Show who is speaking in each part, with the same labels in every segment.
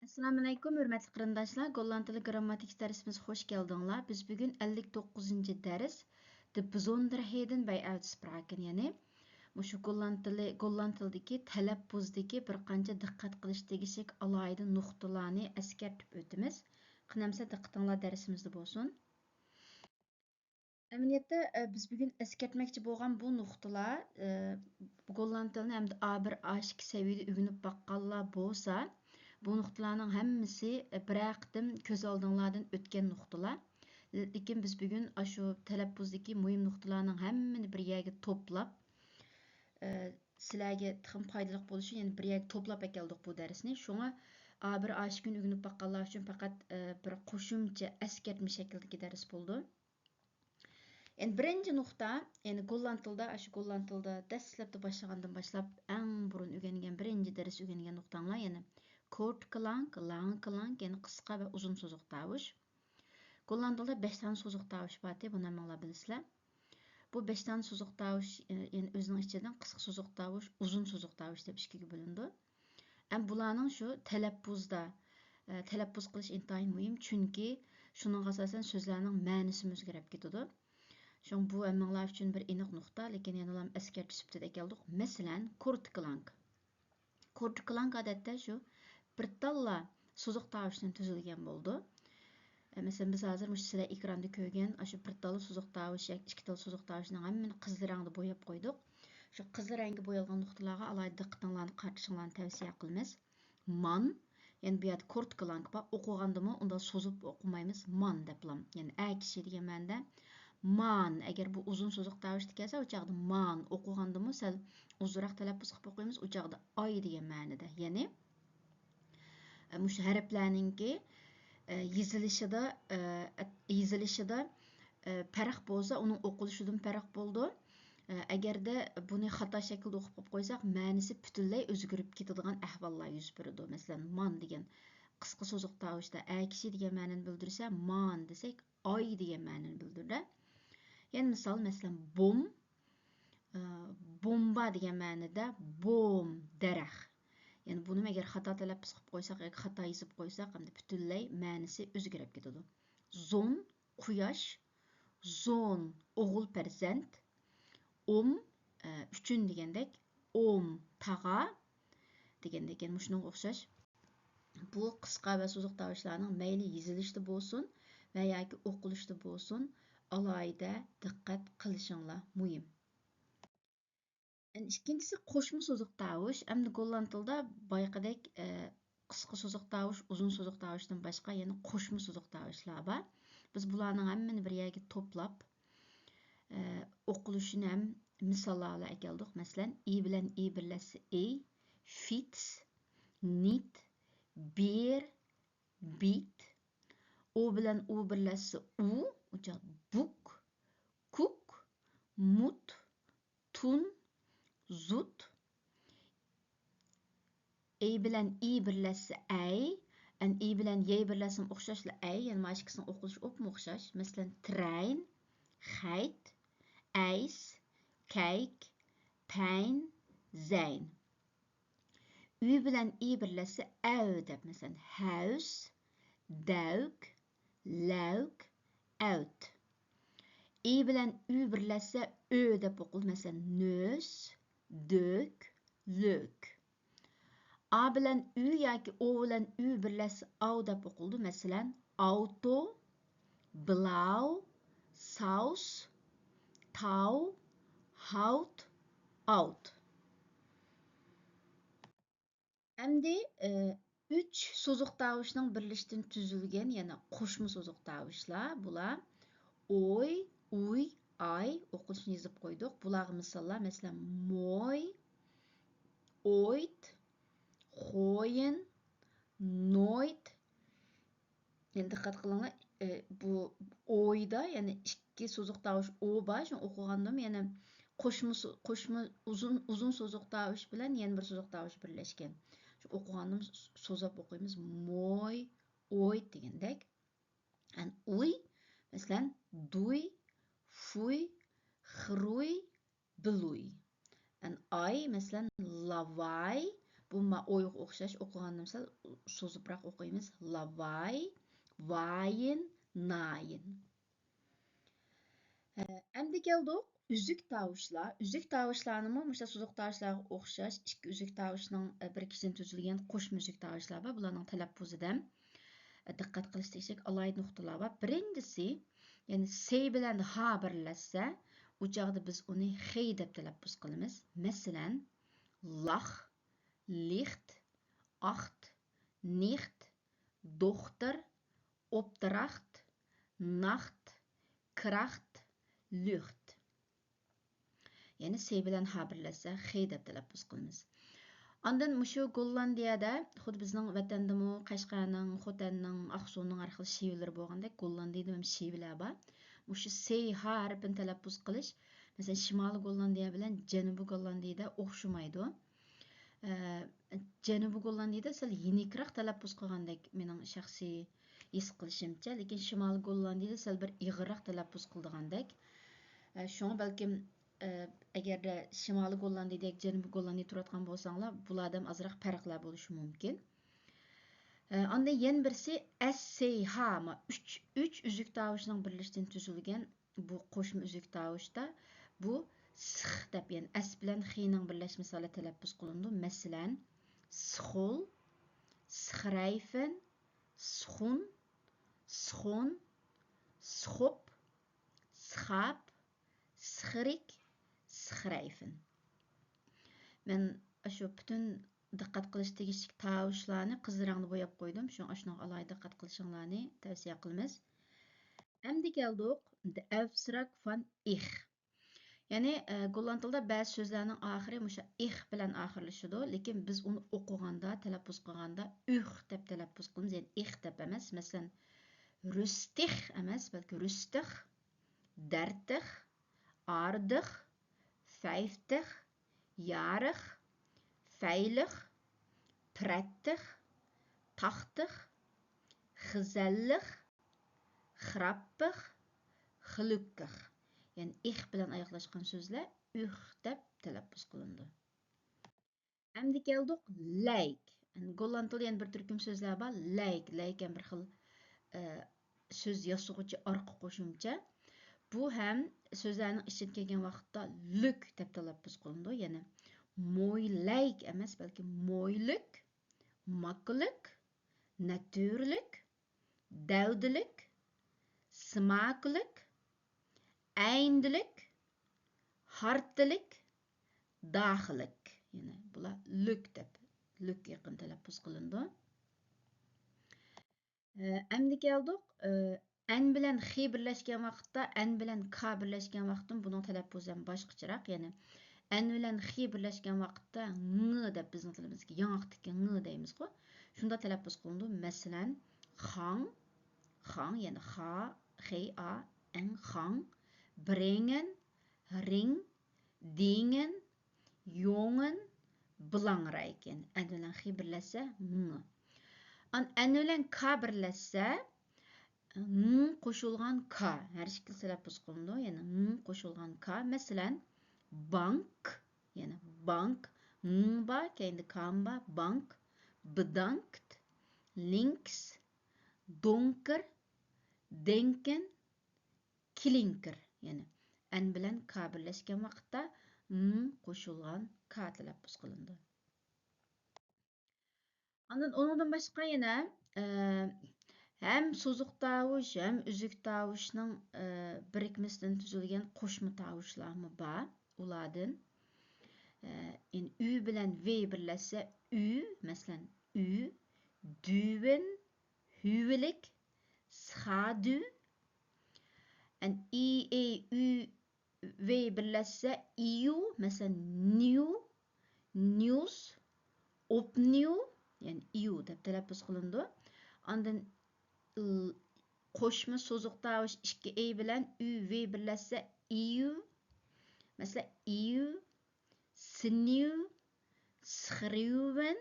Speaker 1: Assalamu alaykum, hörmətli qarindaşlar. Golland tili grammatik dərsimizə xoş gəldinglar. Biz bugün 59-cu dərs de besonderheden bei uitspraken, yəni şu Golland tilidəki tələffüzdəki bir qancha diqqət qilish tegishlik alayda nuqtalarni əskərtib ötimiz. Qınamsa diqqətinglar dərsimizdə bolsun. Əməliyyatda biz bugün əskərtməkçi bolğan bu nuqtalar Golland tilini həm də A1, A2 səviyyədə öyrənib baqqanlar bolsa, bu nuqtalarning hammasi bir aqtim ko'z oldinglardan o'tgan nuqtalar. Lekin biz bugun shu talaffuzdagi muhim nuqtalarning hammani bir yerga to'plab, sizlarga ham foydali bo'lishi, ya'ni bir yerga to'plab keldik bu darsni. Shunga A1, A2 ni o'rganib baqqanlar uchun faqat bir qo'shimcha askartma shaklidagi dars bo'ldi. Yani birinci nokta, yani Golland tilda dastlabda başlagandan başlap eng burun öğrengen birinci ders öğrengen noktalar, yani kort klang, lang klang, yani kısa ve uzun so'zliq tavuş. Golland tilda 5 tane so'zliq tavuş var, bunu hammalar bilasizlar. Bu 5 tane so'zliq tavuş, yani özünün içinden kısa so'zliq tavuş, uzun so'zliq tavuş deb ikkiga bölündü. Hem bularning şu telaffuz qilish intayin muhim, chunki şunun asasen sözlerning ma'nosi o'zgarib ketadi. Şun bu əmmələr üçün bir eniq nöqtə, lakin yanılam əskərtçi sübtədə gəldik. Məsələn, kortklang. Kortklang adətdə şu bir talla sozuq tavuşdan tüzülgən boldu. Məsələn, biz hazır sizlər ekranda görgən şu bir talla sozuq tavuş, iki talla sozuq tavuşdan həmmini qızıl rəngdə boyab qoyduq. Şu qızıl rəngdə boyalğan nöqtələrə alayda diqqətingizlərni qarşılığını tavsiyə qılmız. Man, yəni bu yerdə kortklang var. Oxuğandımı onda sozub oxumayımız man deplam. Yəni ə kişi degan məndə man, əgər bu uzun sozuq tavuşda gəlsə, o çağda man oxuğandımı səl uzuraq tələffüz qılıb oxuyumuz, o çağda ay degan mənidə. Yəni müş hərflərninki yazılışıda fərq bolsa, onun oquluşudan fərq boldu. Əgər də bunu xata şəkildə oxub qoysaq, mənisi bütünlüy özgürüb ketadigan əhvallar yüz beridi. Məsələn, man degan qısqa sozuq tavuşda ə kişi degan mənini bildirsə, man desək, ay degan mənini bildirir. Yəni misal, məsələn, bomba degan mənidə bom, dərəx. Yəni bunu əgər xata tələffüz qılıb qoysaq, xata yazıb qoysaq, həm də bütünlüy mənisi özgərib ketadi. Zon, quyaş, zon, oğul pərzənd, üçün degəndək, tağa degəndək, yəni şunun oxşaş. Bu qısqa və sozuq tavuşlarının məyli yazılışda bolsun və ya ki oquluşda bolsun, alayda diqqət qilishinglar muhim. İkincisi qo'shma so'ziq tavush. Endi Golland tilida bayqidek qisqa so'ziq tavush, uzun so'ziq tavushdan boshqa yana qo'shma so'ziq tavushlar bor. Biz bularning hammani bir yerga to'plab o'qilishini ham misollarga keldik. Masalan, i bilan i birlashsa fits, nit, bir, bit. O bilan o birlashsa buk, kuk, mut, tun, zut. E bilan i birlashsa i bilan y birlashsa o'xshashla yani mana ikkisini o'qilishi o'xshash. Masalan, trein, geit, ijs, kijk, pijn, zijn. U bilan i birlashsa deb, masalan, huis, duik, luik, uit. I bilan u birlashsa deb o'qildi. Masalan, neus, dök, lök. A bilan u yoki o bilan u birlashsa au deb o'qildi. Masalan, auto, blau, saus, tau, hout, out. Endi 3 so'ziq tavuşning birlashishdan tuzilgan yana qo'shma so'ziq tavuşlar. Bular oy, uy, ay o'qilishini yozib qo'ydik. Bularga misollar, masalan, moy, ooit, gooien, nooit. Endi diqqat qilinglar, bu oyda yani ikki so'ziq tavush o bor, shuni o'qigandim, yana qo'shma uzun so'ziq tavush bilan yana bir so'ziq tavush birlashgan. Shu o'qigandim, so'zlab o'qiymiz. Moy, ooit degandek. Uy, masalan, duy, fuy, groei, bloei. Ay, masalan, lawaai, Bu o'yga o'xshash o'qiganni misol so'zibroq o'qiymiz. Lavay, vayin, nayin. Endi keldik üzük tavuşlar. Üzük tavuşlarını mı so'ziq tavuşlarga o'xshash ikki üzük tavuşning bir kishidan tuzilgan qo'shma üzük tavuşlar bor. Bularning talaffuzida diqqat qilish tegishli alohida nuqtalar bor. Birinchisi, ya'ni s bilan h birlashsa, u chog'da biz uni h deb talaffuz qilamiz. Masalan, lach, licht, acht, nicht, dochter, opdracht, nacht, kracht, lucht. Yani S bilan H birlashsa X deb talaffuz qilamiz. Ondan mushu Gollandiyada, xuddi bizning vatandimi, Qashqarning, Xotanning, Aqsuning har xil shevlari bo'lgandek, Gollandiyada ham shevlar bor. Mushu S H harfini talaffuz qilish, masalan, Shimoliy Gollandiya bilan Janubiy Gollandiyada o'xshamaydi. Janubiy Gollandiyada sal yenikroq talaffuz qilgandek mening shaxsiy his qilishimcha, lekin Shimoliy Gollandiyada sal bir ig'irroq talaffuz qildigandek. Shunga balkim agarda Shimoliy Gollandiyadek Janubiy Gollandiyada turadigan bo'lsanglar, bularda ham ozroq farqlar bo'lishi mumkin. Ondan yana birisi SCH, 3 üzük tavuşning birlashishdan tuzilgan bu qo'shma üzük tavuşda bu six deb, ya'ni s bilan xning birlashmasi talaffuz qilindi. Masalan, schol, schrijven, schoen, schoon, schop, schaap, schrik, schrijven. Men shu butun diqqat qilish tegishli tavuşlarni qizarangni bo'yab qo'ydim. Shunga alohida diqqat qilishinglarni tavsiya qilamiz. Endi keldik the Auftrag von ich. Ya'ni golland tilida ba'zi so'zlarning oxiri musha ich bilan oxirlashadi, lekin biz uni o'qiganda, talaffuz qilganda deb talaffuz qilamiz, ya'ni ich deb emas. Masalan, rustig emas, balki rustig, 30, aardig, 50, jarig, veilig, prettig, 80, gezellig, grappig, gelukkig. Yani ich bilan oyoqlashgan so'zlar deb talaffuz qilindi. Endi keldik like. Golland tilida yana bir turkum so'zlar bor. Like ham bir xil so'z yasag'uvchi orqa qo'shimcha. Bu ham so'zlarning ichiga kelgan vaqtda luk deb talaffuz qilindi. Ya'ni moeilijk emas, balki moeilijk, makkelijk, natuurlijk, duidelijk, smakelijk, eindelijk, hartelijk, dagelijk. Yani bular luk deb, luk yaqin talaffuz qilindi. Endi keldik n bilan x birlashgan vaqtda, n bilan k birlashgan vaqtda buning talaffuzi ham boshqacharoq. Ya'ni n bilan x birlashgan vaqtda ng deb bizning tilimizga yong'oqdagi ng deymiz-ku. Shunda talaffuz qilindi. Masalan, gang, ya'ni h a n gang, brengen, ring, dingen, jongen, belangrijk. Yani n bilan x birlashsa ng. N bilan k birlashsa ng qo'shilgan k har shekil talaffuz qilindi. Ya'ni ng qo'shilgan k. Masalan, bank, yani bank, ng bor, keyinda k bor, bank, bedankt, links, donker, denken, klinker. Yani n bilan k birlashgan vaqtda ng qo'shilgan k talaffuz qilindi. Ondan boshqa yana hem so'ziq tavush, hem üzük tavuşning birikmasidan tuzilgan qo'shma tavuşlarmi bor. Ulardan ü bilan v birlashsa masalan düven, hüvelik, schaduw. I, v birlashsa masalan new, news, opnieuw, yani deb talaffuz qilindi. Ondan qo'shma so'ziq tavush 2 bilan v birlashsa masalan sneeuw, schreeuwen.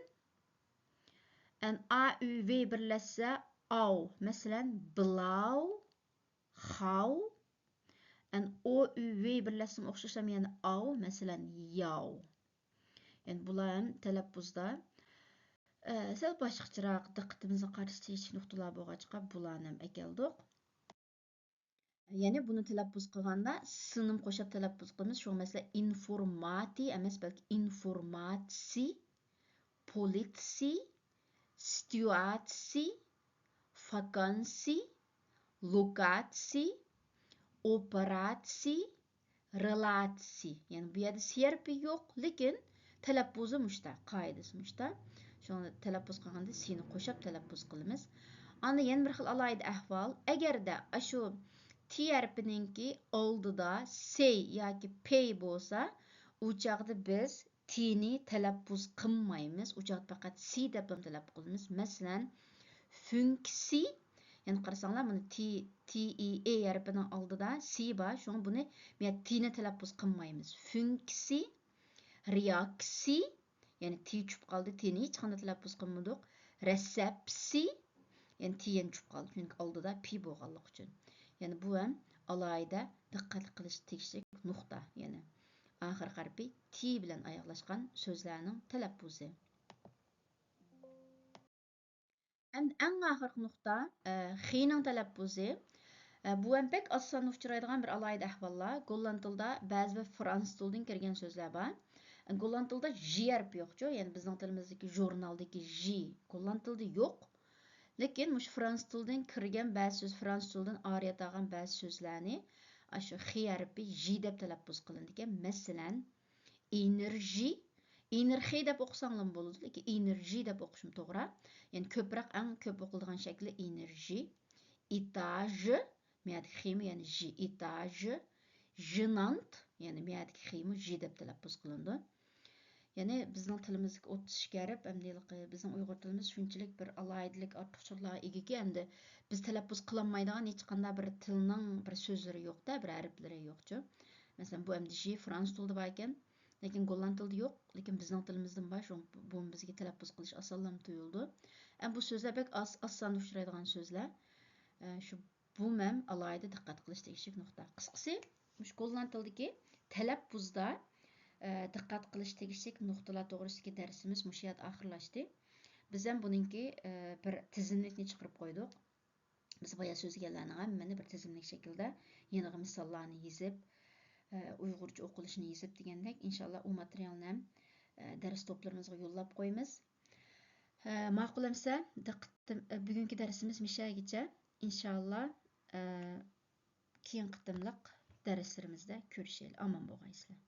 Speaker 1: V birlashsa au, masalan blauw, gauw. V birlashsa o'xshasham yana au, masalan jou. Yani bular ham talaffuzda Сәл башқачарақ диqqətimizni qarşılayış nöqtələr bolğaçqa bularni əkeldik. Yəni bunu tələffüz qılğanda sınım qoşub tələffüz qılmız. Şu məsələn informati emas, bəlkə informatsi, politsi, situatsi, vakansi, lokatsi, operatsi, relatsi. Yəni bu yerdə siyerpi yox, lakin tələffüzü müştə, qaydası müştə. Şunu tələffüz qılğanda sini qoşub tələffüz qılmız. Anda yana bir xil alayda əhval. Əgərdə şu T hərfininki olduda say yoki pay bolsa, u çağda biz T'ni tələffüz qılmaymiz. U çağda faqat C deb tələffüz qılmız. Məsələn, funksi, yəni qarasanlar bunu T-E hərfinin olduda C var. Şunu bunu T'ni tələffüz qılmaymiz. Funksi, reaksi, yani T çüp qaldı, T'ni hiç qanday tələffüz qılmadıq. Resepsi, yani T'ni çüp qaldı. Çünki olduda P bolğanlıq üçün. Yani bu hem alayda diqqət qilish tegishli nöqtə. Yani axir hərfi T bilan ayaqlaşqan sözlərinin tələffüzü. Ən axırqı nöqtə x'nin tələffüzü. Bu hem pek asan uçraydigan bir alayda əhvallar. Golland tilida bəzi və fransız tilidan kirgan sözlər var. Golland tilida J hərfi yoxçu. Yani bizning tilimizdagi jurnaldagi J Golland tilida yox. Lekin mush fransız tilidan kirgan ba'zi so'z, fransız tilidan oriyat olgan ba'zi so'zlarni shu x harfi j deb talaffuz qilindi ekan. Masalan, enerji, enerji deb o'qisanglar bo'ladi, lekin enerji deb o'qishim to'g'ri. Ya'ni ko'proq eng ko'p o'qiladigan shakli enerji. Etaj, miyadagi ximi, ya'ni j, etaj, jenant, ya'ni miyadagi ximi j deb talaffuz qilindi. Yani bizning tilimizdagi 30 kərib, bizning Uyghur tilimiz shunchalik bir alaydilik, ortiqchaliklarga ega ki, endi biz talaffuz qilolmaydigan hech qanday bir tilning bir so'zlari yo'q-da, bir harflari yo'qchu. Masalan, bu endi J fransuz tilida bor ekan, lekin Golland tilida yo'q, lekin bizning tilimizdan bor, bu bizga talaffuz qilish osonlanib tuyuldi. Bu so'zlar bek oson uchraydigan so'zlar. Shu bu ham alayda diqqat qilish tegishli nuqta. Qisqasi, shu Golland tilidagi talaffuzda diqqat qilish tegishli nuqtalar to'g'risidagi darsimiz mushu yerda oxirlashdi. Biz ham buningki bir tizimlikni chiqarib qo'ydik. Biz boya so'zganlarning hammani bir tizimlik shaklda yangi misollarni yozib, Uyg'urcha o'qilishini yozib degandek, inshaalloh u materialni ham dars to'plarimizga yo'llab qo'yamiz. Ma'qulamsa, bugungi darsimiz mishagicha, inshaalloh keyingi qitimliq darslarimizda ko'rishaylik. Omon bo'lg'aysizlar.